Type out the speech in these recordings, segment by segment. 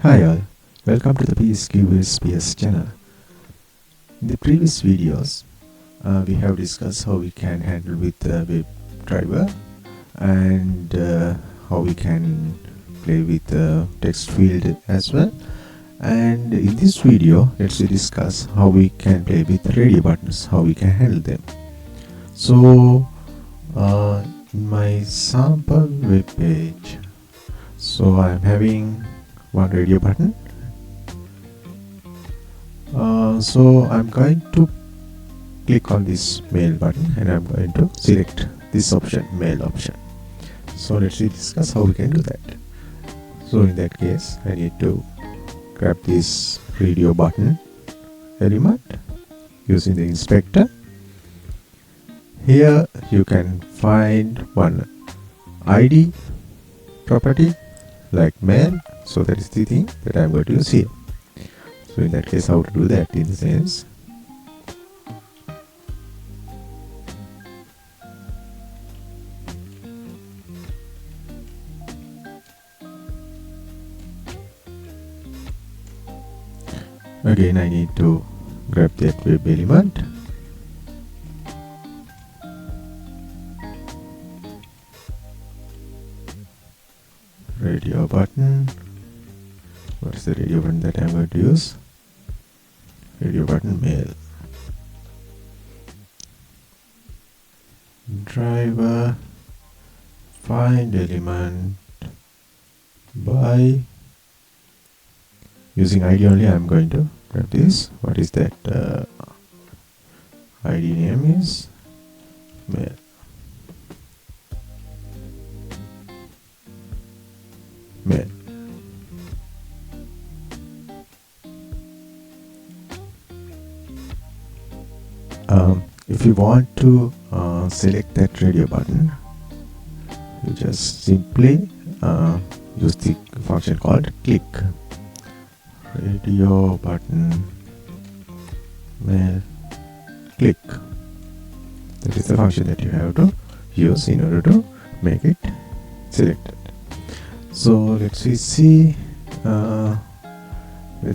Hi all, welcome to the PS channel. In the previous videos, we have discussed how we can handle with the WebDriver and how we can play with the text field as well. And in this video, let's discuss how we can play with radio buttons, how we can handle them. So, in my sample web page, so I'm having one radio button. So I'm going to click on this mail button and I'm going to select this option, mail option. So let's discuss how we can do that. So in that case, I need to grab this radio button element using the inspector. Here you can find one ID property like mail. So that is the thing that I'm going to use here. So in that case, how to do that in the sense, again I need to grab that web element, radio button. What is the radio button that I'm going to use? Radio button mail. Driver, find element by using ID only. I'm going to grab this. What is that? ID name is mail. Mail. If you want to select that radio button, you just simply use the function called click. Radio button mail click. That is the function that you have to use in order to make it selected. So let's see whether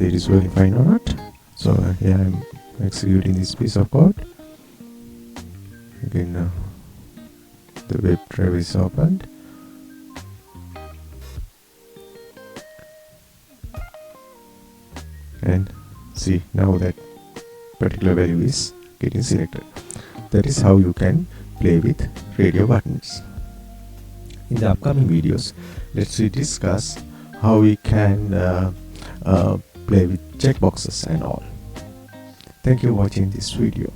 it is working fine or not. So here I'm executing this piece of code. Again, the WebDriver is opened. And see, now that particular value is getting selected. That is how you can play with radio buttons. In the upcoming videos, let's discuss how we can play with checkboxes and all. Thank you for watching this video.